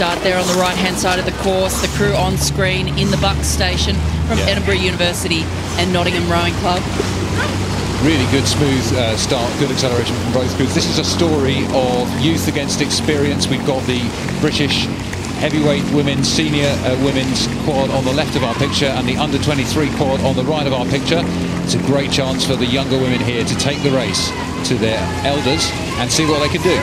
start there on the right-hand side of the course. The crew on screen in the Bucks station from Edinburgh University and Nottingham Rowing Club. Really good, smooth start, good acceleration from both crews. This is a story of youth against experience. We've got the British heavyweight women's, senior women's quad on the left of our picture and the under-23 quad on the right of our picture. It's a great chance for the younger women here to take the race to their elders and see what they can do.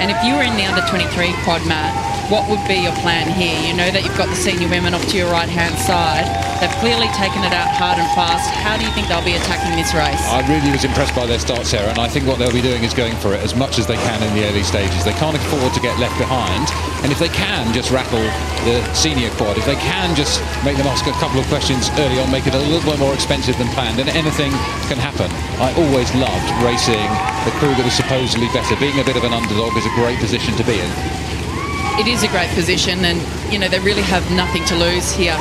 And if you were in the under-23 quad, Matt, what would be your plan here? You know that you've got the senior women off to your right-hand side. They've clearly taken it out hard and fast. How do you think they'll be attacking this race? I really was impressed by their start, Sarah, and I think what they'll be doing is going for it as much as they can in the early stages. They can't afford to get left behind, and if they can just rattle the senior quad, if they can just make them ask a couple of questions early on, make it a little bit more expensive than planned, then anything can happen. I always loved racing the crew that was supposedly better. Being a bit of an underdog is a great position to be in. It is a great position, and you know they really have nothing to lose here.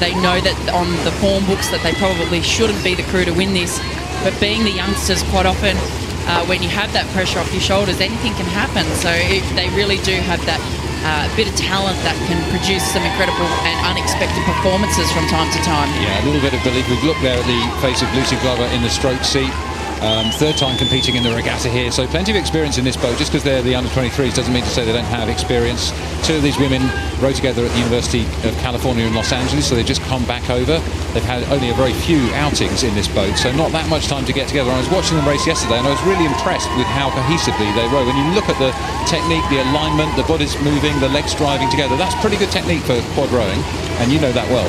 They know that on the form books that they probably shouldn't be the crew to win this, but being the youngsters, quite often when you have that pressure off your shoulders, anything can happen. So they really do have that bit of talent that can produce some incredible and unexpected performances from time to time. Yeah, a little bit of belief. We've looked there at the face of Lucy Glover in the stroke seat. Third time competing in the regatta here, so plenty of experience in this boat. Just because they're the under-23s doesn't mean to say they don't have experience. Two of these women rowed together at the University of California in Los Angeles, so they've just come back over. They've had only a very few outings in this boat, so not that much time to get together. I was watching them race yesterday and I was really impressed with how cohesively they row. When you look at the technique, the alignment, the bodies moving, the legs driving together, that's pretty good technique for quad rowing, and you know that well.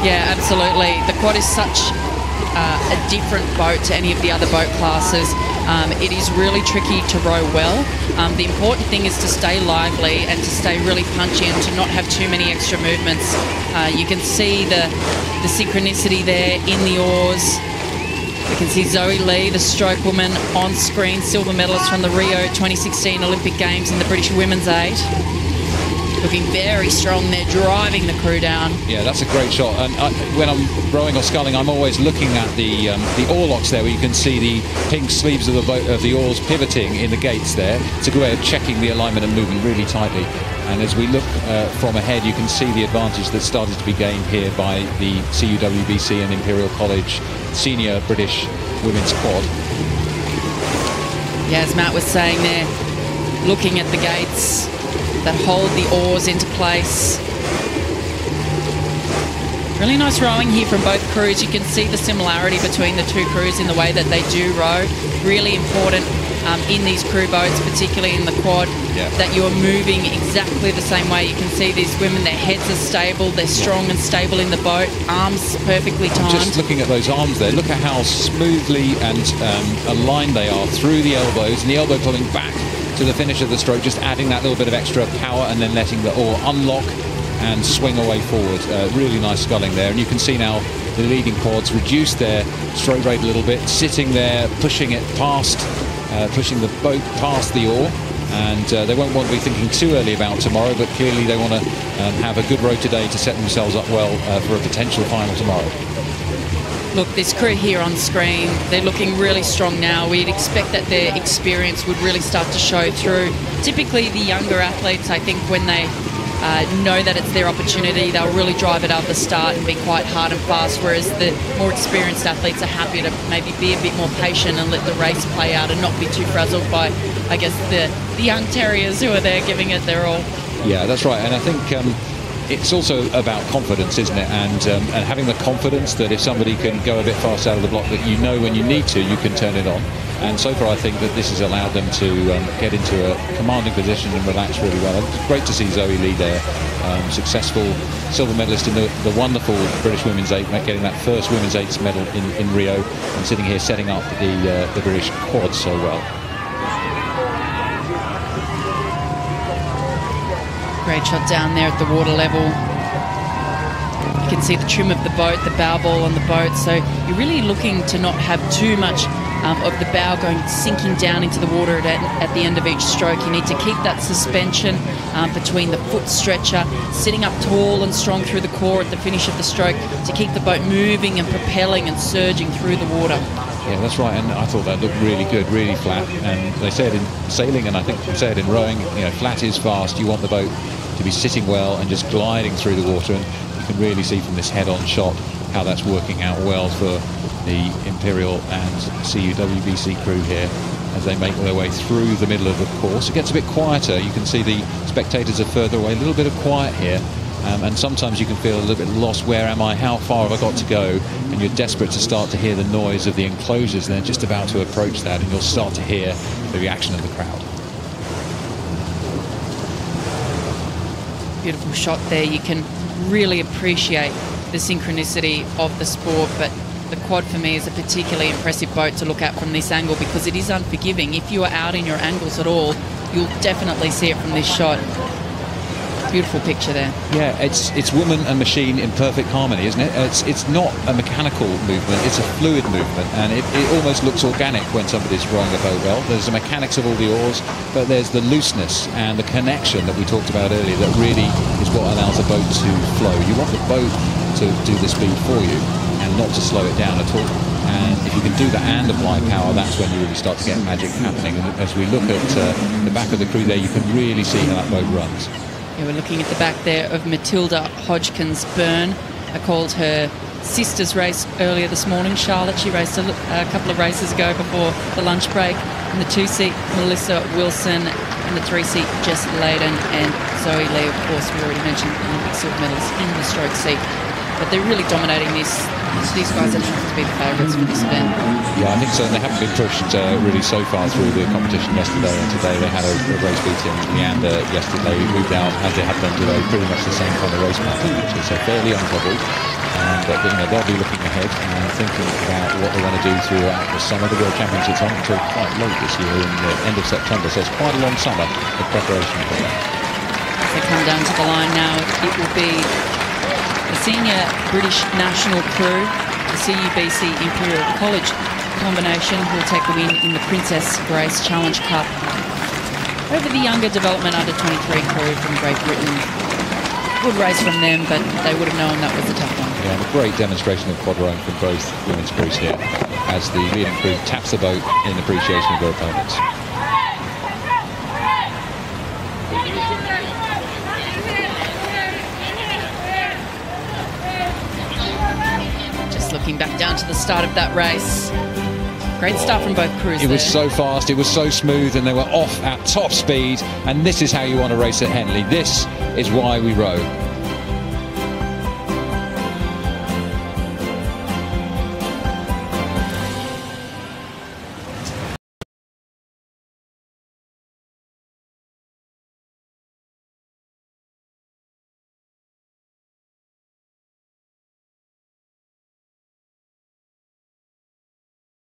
Yeah, absolutely. The quad is such a different boat to any of the other boat classes. It is really tricky to row well. The important thing is to stay lively and to stay really punchy and to not have too many extra movements. You can see the synchronicity there in the oars. We can see Zoe Lee, the stroke woman, on screen, silver medalist from the Rio 2016 Olympic Games in the British Women's 8. Looking very strong there, driving the crew down. Yeah, that's a great shot. And when I'm rowing or sculling, I'm always looking at the oar locks there, where you can see the pink sleeves of the boat, of the oars pivoting in the gates there. It's a good way of checking the alignment and moving really tightly. And as we look from ahead, you can see the advantage that started to be gained here by the C.U.W. BC and Imperial College senior British women's quad. Yeah, as Matt was saying there, looking at the gates that hold the oars into place. Really nice rowing here from both crews. You can see the similarity between the two crews in the way that they do row. Really important in these crew boats, particularly in the quad, that you're moving exactly the same way. You can see these women, their heads are stable, they're strong and stable in the boat, arms perfectly timed. Just looking at those arms there, look at how smoothly and aligned they are through the elbows, and the elbow pulling back to the finish of the stroke, just adding that little bit of extra power and then letting the oar unlock and swing away forward. Really nice sculling there, and you can see now the leading quads reduce their stroke rate a little bit, sitting there, pushing it past, pushing the boat past the oar, and they won't want to be thinking too early about tomorrow, but clearly they want to have a good row today to set themselves up well for a potential final tomorrow. Look, this crew here on screen, they're looking really strong now. We'd expect that their experience would really start to show through. Typically the younger athletes, I think when they know that it's their opportunity, they'll really drive it out the start and be quite hard and fast, whereas the more experienced athletes are happy to maybe be a bit more patient and let the race play out and not be too frazzled by, I guess, the young terriers who are there giving it their all. Yeah, that's right, and I think it's also about confidence, isn't it? And having the confidence that if somebody can go a bit fast out of the block, that you know when you need to, you can turn it on. And so far, I think that this has allowed them to get into a commanding position and relax really well. It's great to see Zoe Lee there, successful silver medalist in the wonderful British Women's 8, getting that first Women's 8s medal in Rio, and sitting here setting up the British quad so well. Great shot down there at the water level. You can see the trim of the boat, the bow ball on the boat. So you're really looking to not have too much of the bow sinking down into the water at the end of each stroke. You need to keep that suspension between the foot stretcher, sitting up tall and strong through the core at the finish of the stroke to keep the boat moving and propelling and surging through the water. Yeah, that's right, and I thought that looked really good, really flat. And they say it in sailing, and I think they say it in rowing, you know, flat is fast. You want the boat to be sitting well and just gliding through the water, and you can really see from this head-on shot how that's working out well for the Imperial and C.U.W BC crew here as they make their way through the middle of the course. It gets a bit quieter. You can see the spectators are further away, a little bit of quiet here. And sometimes you can feel a little bit lost. Where am I? How far have I got to go? And you're desperate to start to hear the noise of the enclosures. And they're just about to approach that, and you'll start to hear the reaction of the crowd. Beautiful shot there. You can really appreciate the synchronicity of the sport, but the quad for me is a particularly impressive boat to look at from this angle because it is unforgiving. If you are out in your angles at all, you'll definitely see it from this shot. Beautiful picture there. Yeah, it's woman and machine in perfect harmony, isn't it? It's not a mechanical movement, it's a fluid movement, and it almost looks organic when somebody's rowing the boat well. There's the mechanics of all the oars, but there's the looseness and the connection that we talked about earlier that really is what allows the boat to flow. You want the boat to do the speed for you and not to slow it down at all. And if you can do that and apply power, that's when you really start to get magic happening. And as we look at the back of the crew there, you can really see how that boat runs. Yeah, we're looking at the back there of Matilda Hodgkins Byrne. I called her sister's race earlier this morning. Charlotte, she raced a couple of races ago before the lunch break. In the 2-seat, Melissa Wilson. In the 3-seat, Jess Layden. And Zoe Lee, of course, we already mentioned, Olympic silver medalist in the stroke seat. But they're really dominating this. These guys are have to be the favourites for this event. Yeah, I think so. And they haven't been pushed really so far through the competition yesterday. And today they had a race beating Leander yesterday. Moved out as they had done today, pretty much the same kind of race pattern, which is fairly untroubled. But you know, they'll be looking ahead and thinking about what they want to do throughout the summer. The World Championships aren't until quite late this year in the end of September, so it's quite a long summer of preparation for that. As they come down to the line now, it will be the senior British national crew, the CUBC Imperial College combination, who will take the win in the Princess Grace Challenge Cup over the younger development under 23 crew from Great Britain. Good race from them, but they would have known that was a tough one. Yeah, and a great demonstration of quad rowing from both women's crews here as the leading crew taps the boat in appreciation of their opponents. Looking back down to the start of that race. Great start from both crews. It was so fast, it was so smooth, and they were off at top speed. And this is how you want to race at Henley. This is why we row.